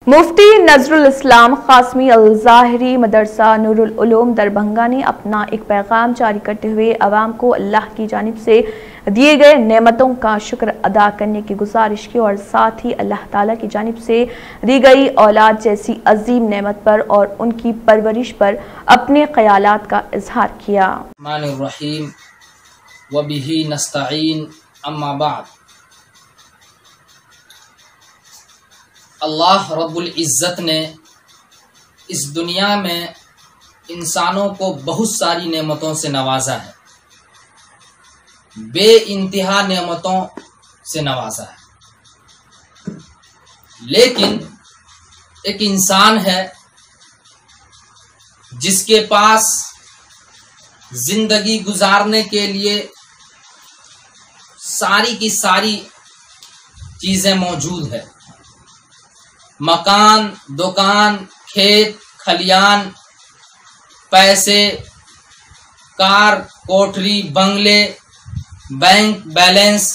मुफ्ती नजरुल इस्लाम कासमी अल-ज़ाहिरी मदरसा नूरुल उलूम दरभंगा ने अपना एक पैगाम जारी करते हुए अवाम को अल्लाह की जानिब से दिए गए नेमतों का शुक्र अदा करने की गुजारिश की और साथ ही अल्लाह ताला की जानिब से दी गई औलाद जैसी अजीम नेमत पर और उनकी परवरिश पर अपने ख्यालात का इजहार किया। व बिही नस्तईन अम्मा बाद। अल्लाह रब्बुल इज़्ज़त ने इस दुनिया में इंसानों को बहुत सारी नेमतों से नवाजा है, बेइंतहा नेमतों से नवाजा है। लेकिन एक इंसान है जिसके पास जिंदगी गुजारने के लिए सारी की सारी चीजें मौजूद है। मकान, दुकान, खेत खलियान, पैसे, कार, कोठरी, बंगले, बैंक बैलेंस,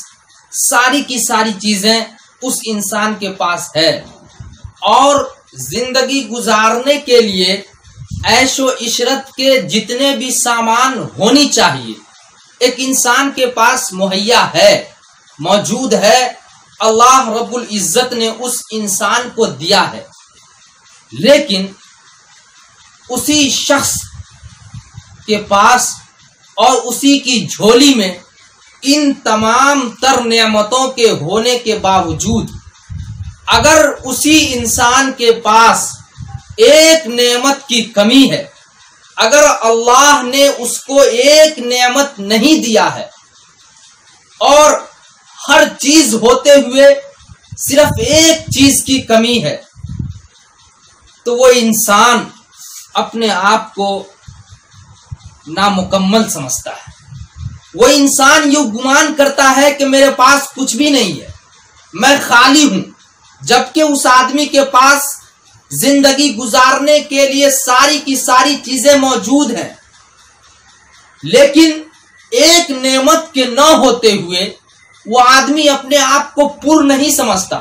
सारी की सारी चीजें उस इंसान के पास है। और जिंदगी गुजारने के लिए ऐशो इशरत के जितने भी सामान होनी चाहिए एक इंसान के पास मुहैया है, मौजूद है। अल्लाह रब्बुल इज़्ज़त ने उस इंसान को दिया है, लेकिन उसी शख्स के पास और उसी की झोली में इन तमाम तर नेमतों के होने के बावजूद अगर उसी इंसान के पास एक नेमत की कमी है, अगर अल्लाह ने उसको एक नेमत नहीं दिया है और हर चीज होते हुए सिर्फ एक चीज की कमी है, तो वो इंसान अपने आप को नामुकम्मल समझता है। वो इंसान यूं गुमान करता है कि मेरे पास कुछ भी नहीं है, मैं खाली हूं, जबकि उस आदमी के पास जिंदगी गुजारने के लिए सारी की सारी चीजें मौजूद हैं। लेकिन एक नेमत के न होते हुए वो आदमी अपने आप को पूर्ण नहीं समझता।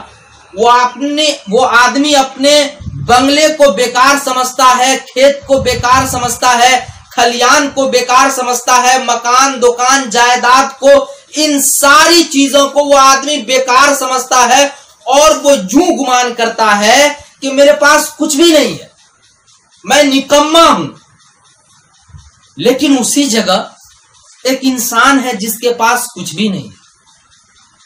वो आदमी अपने बंगले को बेकार समझता है, खेत को बेकार समझता है, खलियान को बेकार समझता है, मकान, दुकान, जायदाद को, इन सारी चीजों को वो आदमी बेकार समझता है और वो यूं गुमान करता है कि मेरे पास कुछ भी नहीं है, मैं निकम्मा हूं। लेकिन उसी जगह एक इंसान है जिसके पास कुछ भी नहीं है,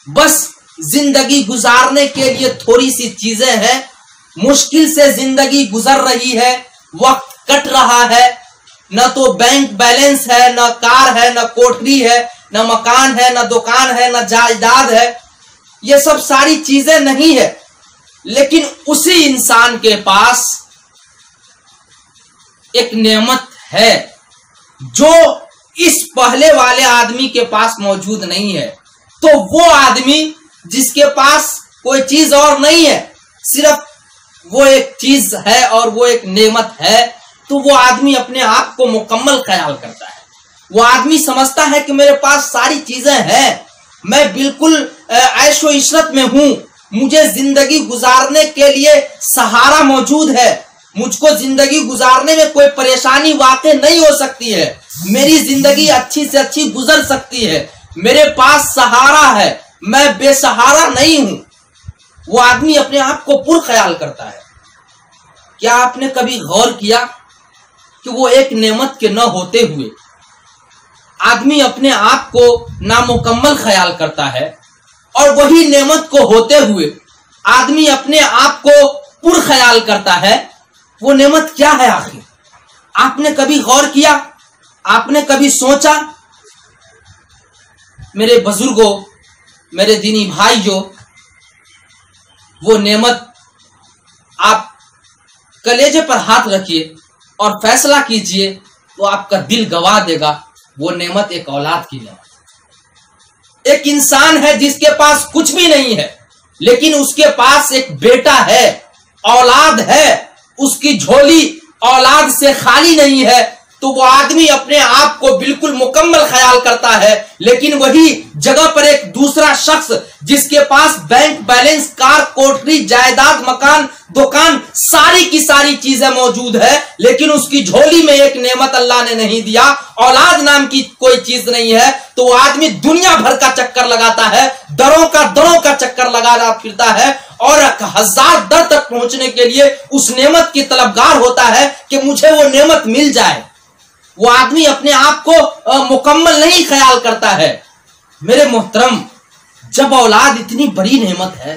बस जिंदगी गुजारने के लिए थोड़ी सी चीजें हैं, मुश्किल से जिंदगी गुजर रही है, वक्त कट रहा है, न तो बैंक बैलेंस है, न कार है, न कोठरी है, न मकान है, न दुकान है, न जायदाद है, ये सब सारी चीजें नहीं है। लेकिन उसी इंसान के पास एक नेमत है जो इस पहले वाले आदमी के पास मौजूद नहीं है। तो वो आदमी जिसके पास कोई चीज और नहीं है, सिर्फ वो एक चीज है और वो एक नेमत है, तो वो आदमी अपने आप को मुकम्मल ख्याल करता है। वो आदमी समझता है कि मेरे पास सारी चीजें हैं, मैं बिल्कुल ऐशो इशरत में हूं, मुझे जिंदगी गुजारने के लिए सहारा मौजूद है, मुझको जिंदगी गुजारने में कोई परेशानी वाक़ई नहीं हो सकती है, मेरी जिंदगी अच्छी से अच्छी गुजर सकती है, मेरे पास सहारा है, मैं बेसहारा नहीं हूं। वो आदमी अपने आप को पूर्ण ख्याल करता है। क्या आपने कभी गौर किया कि वो एक नेमत के न होते हुए आदमी अपने आप को नामुकम्मल ख्याल करता है और वही नेमत को होते हुए आदमी अपने आप को पूर्ण ख्याल करता है? वो नेमत क्या है आखिर? आपने कभी गौर किया? आपने कभी सोचा? मेरे बुजुर्गों, मेरे दीनी भाइयों, वो नेमत आप कलेजे पर हाथ रखिए और फैसला कीजिए, वो आपका दिल गवा देगा। वो नेमत एक औलाद की नेमत। एक इंसान है जिसके पास कुछ भी नहीं है, लेकिन उसके पास एक बेटा है, औलाद है, उसकी झोली औलाद से खाली नहीं है, तो वो आदमी अपने आप को बिल्कुल मुकम्मल ख्याल करता है, लेकिन वही जगह पर एक दूसरा शख्स जिसके पास बैंक बैलेंस, कार, कोठरी, जायदाद, मकान, दुकान, सारी की सारी चीजें मौजूद है, लेकिन उसकी झोली में एक नेमत अल्लाह ने नहीं दिया, औलाद नाम की कोई चीज नहीं है, तो वो आदमी दुनिया भर का चक्कर लगाता है, दरों का चक्कर लगा फिरता है और 1000 दर तक पहुंचने के लिए उस नेमत की तलबगार होता है कि मुझे वो नेमत मिल जाए। वो आदमी अपने आप को मुकम्मल नहीं ख्याल करता है। मेरे मोहतरम, जब औलाद इतनी बड़ी नेमत है,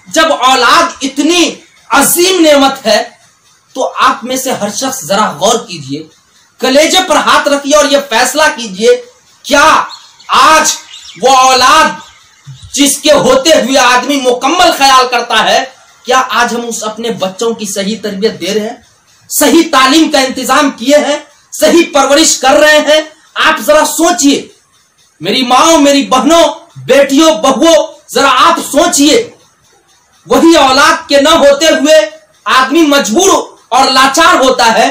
जब औलाद इतनी अजीम नेमत है, तो आप में से हर शख्स जरा गौर कीजिए, कलेजे पर हाथ रखिए और यह फैसला कीजिए, क्या आज वो औलाद जिसके होते हुए आदमी मुकम्मल ख्याल करता है, क्या आज हम उस अपने बच्चों की सही तरबियत दे रहे हैं, सही तालीम का इंतजाम किए हैं, सही परवरिश कर रहे हैं? आप जरा सोचिए, मेरी माओ, मेरी बहनों, बेटियों, बहुओं, जरा आप सोचिए। वही औलाद के न होते हुए आदमी मजबूर और लाचार होता है,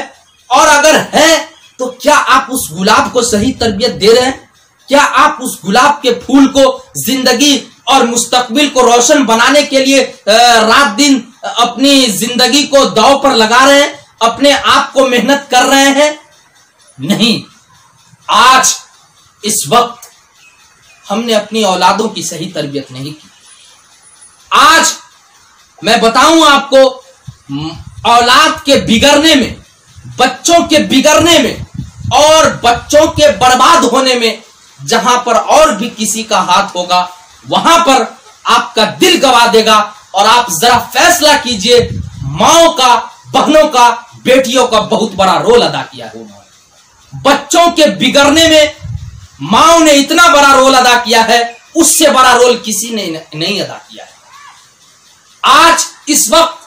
और अगर है तो क्या आप उस गुलाब को सही तरबियत दे रहे हैं? क्या आप उस गुलाब के फूल को जिंदगी और मुस्तकबिल को रोशन बनाने के लिए रात दिन अपनी जिंदगी को दांव पर लगा रहे हैं, अपने आप को मेहनत कर रहे हैं? नहीं। आज इस वक्त हमने अपनी औलादों की सही तरबियत नहीं की। आज मैं बताऊं आपको, औलाद के बिगड़ने में, बच्चों के बिगड़ने में और बच्चों के बर्बाद होने में जहां पर और भी किसी का हाथ होगा, वहां पर आपका दिल गवा देगा। और आप जरा फैसला कीजिए, माओ का, बहनों का, बेटियों का बहुत बड़ा रोल अदा किया है। बच्चों के बिगड़ने में माओ ने इतना बड़ा रोल अदा किया है, उससे बड़ा रोल किसी ने नहीं अदा किया है। आज इस वक्त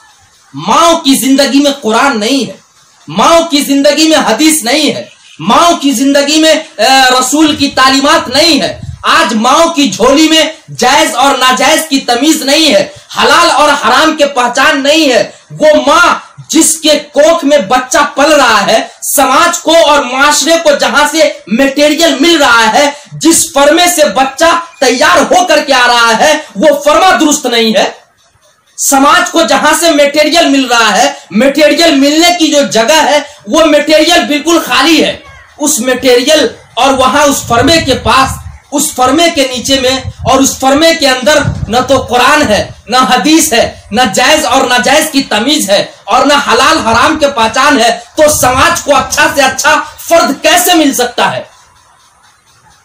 माओ की जिंदगी में कुरान नहीं है, माओ की जिंदगी में हदीस नहीं है, माओ की जिंदगी में रसूल की तालीमात नहीं है। आज माओ की झोली में जायज और नाजायज की तमीज नहीं है, हलाल और हराम के पहचान नहीं है। वो माँ जिसके कोख में बच्चा पल रहा है, समाज को और माशरे को जहां से मटेरियल मिल रहा है, जिस फर्मे से बच्चा तैयार होकर के आ रहा है, वो फर्मा दुरुस्त नहीं है। समाज को जहां से मटेरियल मिल रहा है, मटेरियल मिलने की जो जगह है, वो मटेरियल बिल्कुल खाली है। उस मटेरियल और वहां उस फर्मे के पास, उस फर्मे के नीचे में और उस फर्मे के अंदर न तो कुरान है, न हदीस है, न जायज और नाजायज की तमीज है, और न हलाल हराम के पहचान है, तो समाज को अच्छा से अच्छा फर्द कैसे मिल सकता है?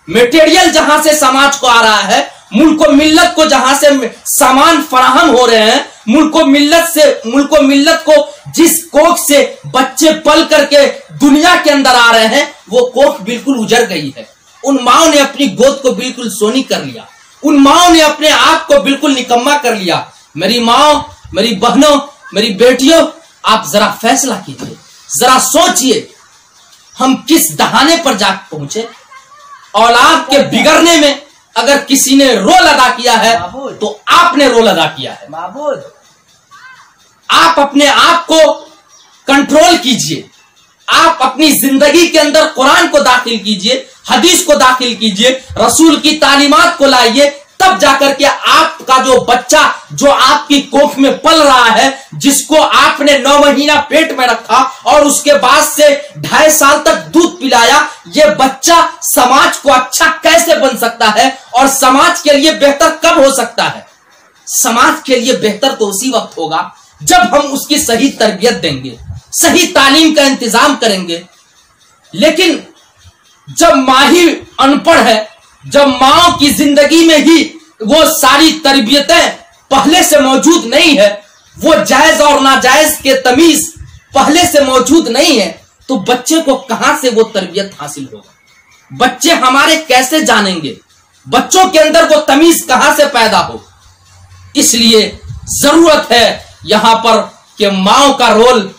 मटेरियल जहां से समाज को आ रहा है, मुल्क मिल्लत को जहां से सामान फराहम हो रहे हैं, मुल्क मिल्लत को जिस कोख से बच्चे पल करके दुनिया के अंदर आ रहे हैं, वो कोख बिल्कुल उजड़ गई है। उन माओ ने अपनी गोद को बिल्कुल सोनी कर लिया, उन माओ ने अपने आप को बिल्कुल निकम्मा कर लिया। मेरी माओ, मेरी बहनों, मेरी बेटियों, आप जरा फैसला कीजिए, जरा सोचिए, हम किस दहाने पर जा पहुंचे। औलाद के बिगड़ने में अगर किसी ने रोल अदा किया है, तो आपने रोल अदा किया है। आप अपने आप को कंट्रोल कीजिए, आप अपनी जिंदगी के अंदर कुरान को दाखिल कीजिए, हदीस को दाखिल कीजिए, रसूल की तालीमात को लाइए, तब जाकर के आपका जो बच्चा जो आपकी कोख में पल रहा है, जिसको आपने 9 महीना पेट में रखा और उसके बाद से 2.5 साल तक दूध पिलाया, ये बच्चा समाज को अच्छा कैसे बन सकता है और समाज के लिए बेहतर कब हो सकता है? समाज के लिए बेहतर तो उसी वक्त होगा जब हम उसकी सही तरबियत देंगे, सही तालीम का इंतजाम करेंगे। लेकिन जब माँ ही अनपढ़ है, जब माँ की जिंदगी में ही वो सारी तरबियतें पहले से मौजूद नहीं है, वो जायज और नाजायज के तमीज पहले से मौजूद नहीं है, तो बच्चे को कहां से वो तरबियत हासिल होगा? बच्चे हमारे कैसे जानेंगे? बच्चों के अंदर वो तमीज कहां से पैदा हो? इसलिए जरूरत है यहां पर कि माओ का रोल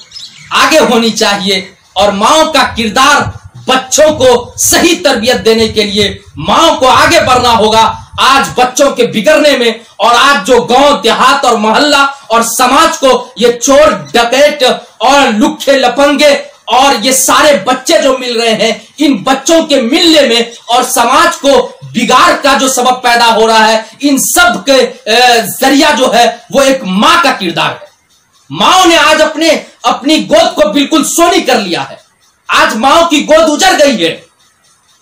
आगे होनी चाहिए और माओ का किरदार बच्चों को सही तरबियत देने के लिए माओ को आगे बढ़ना होगा। आज बच्चों के बिगड़ने में और आज जो गांव देहात और मोहल्ला और समाज को ये चोर डकैत और लुखे लफंगे और ये सारे बच्चे जो मिल रहे हैं, इन बच्चों के मिलने में और समाज को बिगाड़ का जो सबब पैदा हो रहा है, इन सब के जरिया जो है वो एक मां का किरदार है। माओ ने आज अपनी गोद को बिल्कुल सोनी कर लिया है। आज माओ की गोद उजड़ गई है।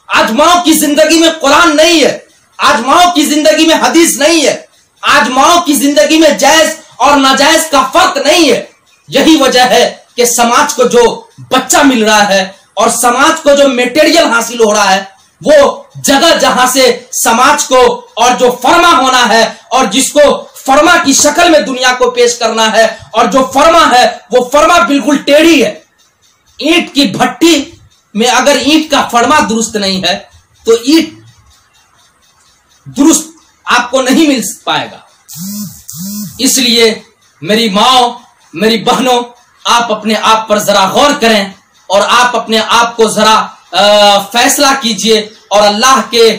आज माओ की जिंदगी में कुरान नहीं है। आज माओ की जिंदगी में हदीस नहीं है। आज माओ की जिंदगी में जायज और नाजायज का फर्क नहीं है। यही वजह है कि समाज को जो बच्चा मिल रहा है और समाज को जो मटेरियल हासिल हो रहा है, वो जगह जहां से समाज को और जो फर्मा होना है और जिसको फर्मा की शक्ल में दुनिया को पेश करना है, और जो फर्मा है वो फर्मा बिल्कुल टेढ़ी है। ईंट की भट्टी में अगर ईंट का फर्मा दुरुस्त नहीं है तो ईंट दुरुस्त आपको नहीं मिल पाएगा। इसलिए मेरी माओ, मेरी बहनों, आप अपने आप पर जरा गौर करें और आप अपने आप को जरा फैसला कीजिए और अल्लाह के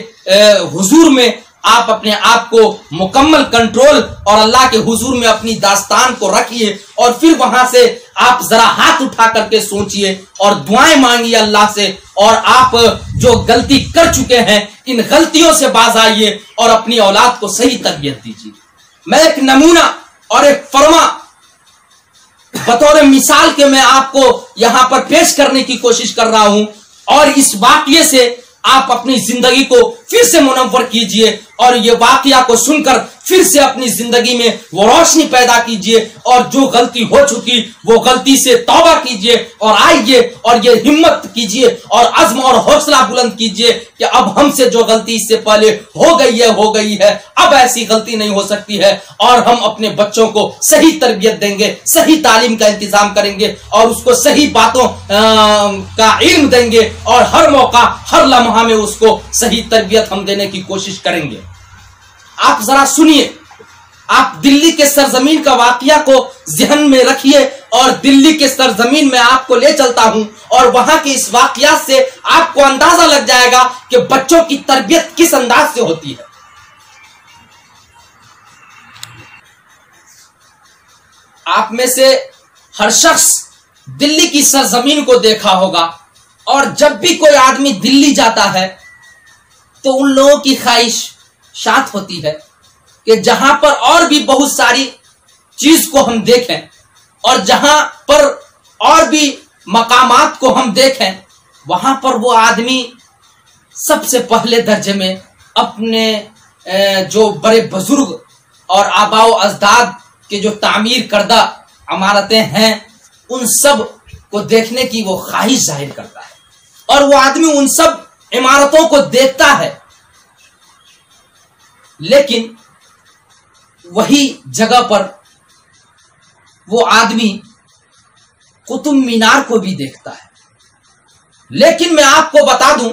हुजूर में आप अपने आप को मुकम्मल कंट्रोल और अल्लाह के हुजूर में अपनी दास्तान को रखिए और फिर वहां से आप जरा हाथ उठा करके सोचिए और दुआएं मांगिए अल्लाह से, और आप जो गलती कर चुके हैं इन गलतियों से बाज आइए और अपनी औलाद को सही तरबियत दीजिए। मैं एक नमूना और एक फर्मा बतौर मिसाल के मैं आपको यहां पर पेश करने की कोशिश कर रहा हूं, और इस वाकये से आप अपनी जिंदगी को फिर से मुनव्वर कीजिए और ये वाकया को सुनकर फिर से अपनी जिंदगी में वो रोशनी पैदा कीजिए और जो गलती हो चुकी वो गलती से तौबा कीजिए और आइए और ये हिम्मत कीजिए और अज़्म और हौसला बुलंद कीजिए कि अब हमसे जो गलती इससे पहले हो गई है, अब ऐसी गलती नहीं हो सकती है, और हम अपने बच्चों को सही तरबियत देंगे, सही तालीम का इंतजाम करेंगे और उसको सही बातों का इल्म देंगे और हर मौका हर लम्हा में उसको सही तरबियत हम देने की कोशिश करेंगे। आप जरा सुनिए, आप दिल्ली के सरजमीन का वाकया को ज़हन में रखिए और दिल्ली के सरजमीन में आपको ले चलता हूं और वहां के इस वाकया से आपको अंदाजा लग जाएगा कि बच्चों की तरबियत किस अंदाज से होती है। आप में से हर शख्स दिल्ली की सरजमीन को देखा होगा, और जब भी कोई आदमी दिल्ली जाता है तो उन लोगों की ख्वाहिश शात होती है कि जहां पर और भी बहुत सारी चीज को हम देखें और जहां पर और भी मकामात को हम देखें, वहां पर वो आदमी सबसे पहले दर्जे में अपने जो बड़े बुजुर्ग और आबाओ अजदाद के जो तामीर करदा इमारतें हैं उन सब को देखने की वो ख्वाहिश जाहिर करता है, और वो आदमी उन सब इमारतों को देखता है। लेकिन वही जगह पर वो आदमी कुतुब मीनार को भी देखता है। लेकिन मैं आपको बता दूं,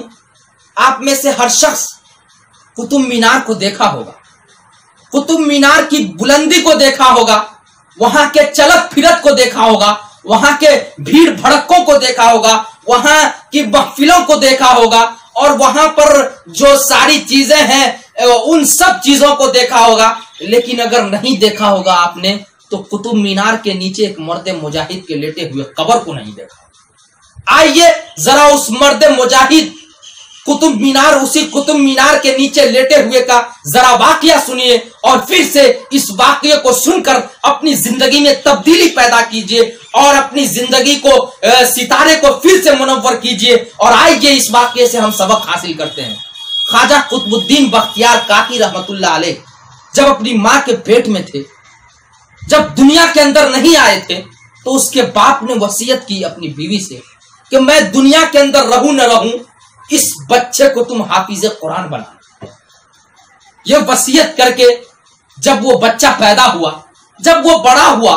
आप में से हर शख्स कुतुब मीनार को देखा होगा, कुतुब मीनार की बुलंदी को देखा होगा, वहां के चलत फिरत को देखा होगा, वहां के भीड़ भड़कों को देखा होगा, वहां की महफिलों को देखा होगा, और वहां पर जो सारी चीजें हैं उन सब चीजों को देखा होगा। लेकिन अगर नहीं देखा होगा आपने तो कुतुब मीनार के नीचे एक मर्द मुजाहिद के लेटे हुए कब्र को नहीं देखा। आइए जरा उस मर्द मुजाहिद उसी कुतुब मीनार के नीचे लेटे हुए का जरा वाकया सुनिए और फिर से इस वाकये को सुनकर अपनी जिंदगी में तब्दीली पैदा कीजिए और अपनी जिंदगी को सितारे को फिर से मुनव्वर कीजिए। और आइए इस वाकये से हम सबक हासिल करते हैं। ख्वाजा कुतुबुद्दीन बख्तियार काकी रहमतुल्लाह अलैह जब अपनी मां के पेट में थे, जब दुनिया के अंदर नहीं आए थे, तो उसके बाप ने वसीयत की अपनी बीवी से कि मैं दुनिया के अंदर रहूं न रहूं, इस बच्चे को तुम हाफिज़े कुरान बना। यह वसीयत करके जब वो बच्चा पैदा हुआ, जब वो बड़ा हुआ,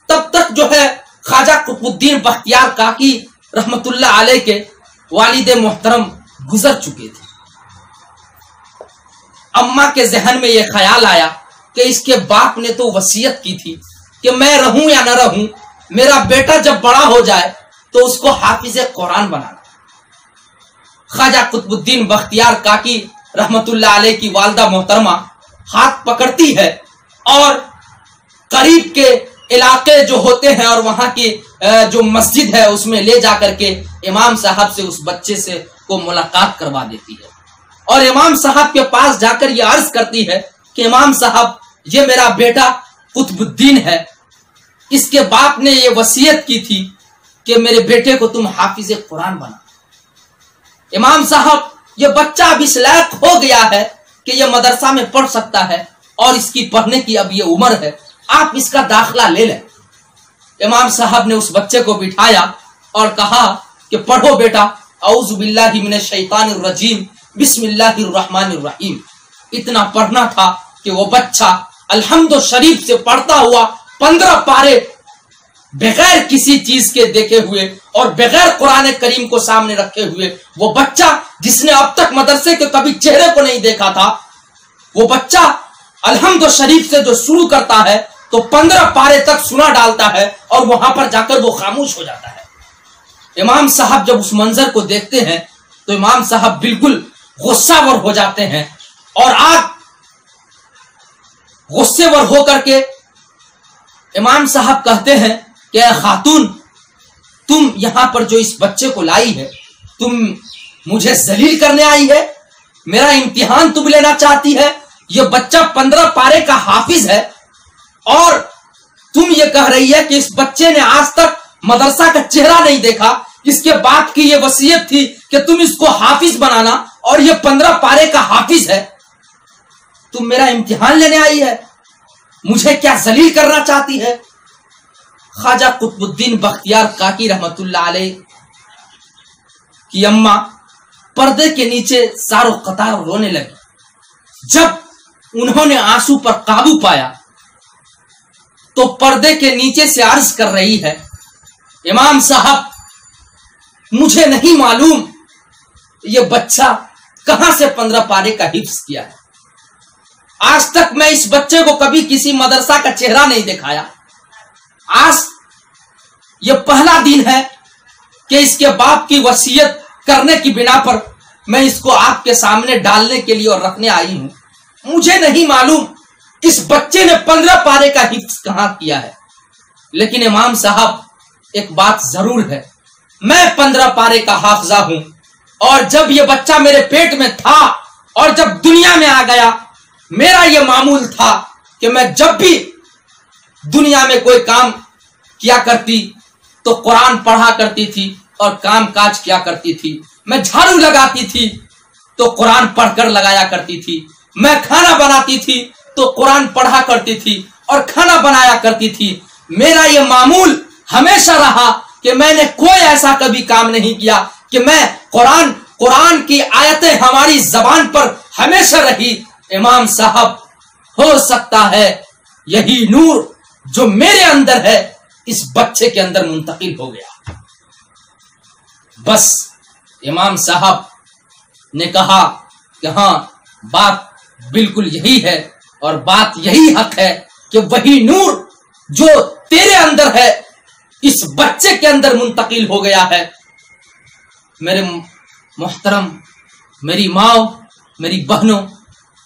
तब तक जो है ख्वाजा कुतुबुद्दीन बख्तियार काकी रहमतुल्लाह अलैह के वालिद मोहतरम गुजर चुके थे। अम्मा के जहन में यह ख्याल आया कि इसके बाप ने तो वसीयत की थी कि मैं रहूं या न रहूं, मेरा बेटा जब बड़ा हो जाए तो उसको हाफिज़े कुरान बनाना। ख्वाजा कुतुबुद्दीन बख्तियार काकी रहमतुल्लाह अलैह की वालिदा मोहतरमा हाथ पकड़ती है और करीब के इलाके जो होते हैं और वहां की जो मस्जिद है उसमें ले जाकर के इमाम साहब से उस बच्चे से को मुलाकात करवा देती है और इमाम साहब के पास जाकर ये अर्ज करती है कि इमाम साहब, ये मेरा बेटा कुतुबुद्दीन है, इसके बाप ने ये वसीयत की थी कि मेरे बेटे को तुम हाफिज कुरान बना। इमाम साहब, ये बच्चा अब इस लायक हो गया है कि ये मदरसा में पढ़ सकता है और इसकी पढ़ने की अब ये उम्र है, आप इसका दाखिला ले लें। इमाम साहब ने उस बच्चे को बिठाया और कहा कि पढ़ो बेटा, औज़ु बिल्लाहि मिनश शैतानिर रजीम, बिस्मिल्लाहिर रहमानिर रहीम। इतना पढ़ना था कि वो बच्चा अल्हम्दु शरीफ से पढ़ता हुआ 15 पारे बगैर किसी चीज के देखे हुए और बगैर कुरान करीम को सामने रखे हुए, वो बच्चा जिसने अब तक मदरसे के कभी चेहरे को नहीं देखा था, वो बच्चा अल्हम्दु शरीफ से जो शुरू करता है तो 15 पारे तक सुना डालता है और वहां पर जाकर वो खामोश हो जाता है। इमाम साहब जब उस मंजर को देखते हैं तो इमाम साहब बिल्कुल गुस्सावर हो जाते हैं और आप गुस्सेवर होकर के इमाम साहब कहते हैं कि खातून, तुम यहां पर जो इस बच्चे को लाई है, तुम मुझे जलील करने आई है, मेरा इम्तिहान तुम लेना चाहती है। यह बच्चा 15 पारे का हाफिज है और तुम ये कह रही है कि इस बच्चे ने आज तक मदरसा का चेहरा नहीं देखा, इसके बाप की ये वसीयत थी कि तुम इसको हाफिज बनाना और ये 15 पारे का हाफिज है। तुम मेरा इम्तिहान लेने आई है, मुझे क्या जलील करना चाहती है। ख्वाजा कुतुबुद्दीन बख्तियार काकी रहमतुल्लाह अलैह की अम्मा पर्दे के नीचे सारो कतार रोने लगी। जब उन्होंने आंसू पर काबू पाया तो पर्दे के नीचे से अर्ज कर रही है, इमाम साहब, मुझे नहीं मालूम ये बच्चा कहां से 15 पारे का हिफ्ज किया है। आज तक मैं इस बच्चे को कभी किसी मदरसा का चेहरा नहीं दिखाया। आज ये पहला दिन है कि इसके बाप की वसीयत करने की बिना पर मैं इसको आपके सामने डालने के लिए और रखने आई हूं। मुझे नहीं मालूम इस बच्चे ने 15 पारे का हिफ्ज कहां किया है। लेकिन इमाम साहब, एक बात जरूर है, मैं 15 पारे का हाफिजा हूं और जब ये बच्चा मेरे पेट में था और जब दुनिया में आ गया, मेरा ये मामूल था कि मैं जब भी दुनिया में कोई काम किया करती तो कुरान पढ़ा करती थी और काम काज किया करती थी। मैं झाड़ू लगाती थी तो कुरान पढ़कर लगाया करती थी। मैं खाना बनाती थी तो कुरान पढ़ा करती थी और खाना बनाया करती थी। मेरा ये मामूल हमेशा रहा कि मैंने कोई ऐसा कभी काम नहीं किया कि मैं कुरान की आयतें हमारी जबान पर हमेशा रही। इमाम साहब, हो सकता है यही नूर जो मेरे अंदर है इस बच्चे के अंदर मुंतकिल हो गया। बस इमाम साहब ने कहा कि हाँ, बात बिल्कुल यही है और बात यही हक है कि वही नूर जो तेरे अंदर है इस बच्चे के अंदर मुंतकिल हो गया है। मेरे मोहतरम, मेरी माओ, मेरी बहनों,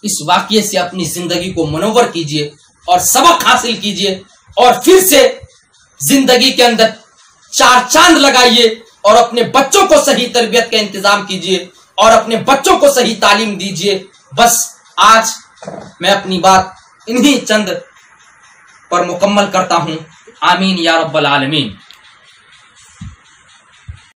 इस वाकये से अपनी जिंदगी को मनोवर कीजिए और सबक हासिल कीजिए और फिर से जिंदगी के अंदर 4 चांद लगाइए और अपने बच्चों को सही तरबियत का इंतजाम कीजिए और अपने बच्चों को सही तालीम दीजिए। बस आज मैं अपनी बात इन्हीं चंद पर मुकम्मल करता हूं। आमीन या रब्बल आलमीन।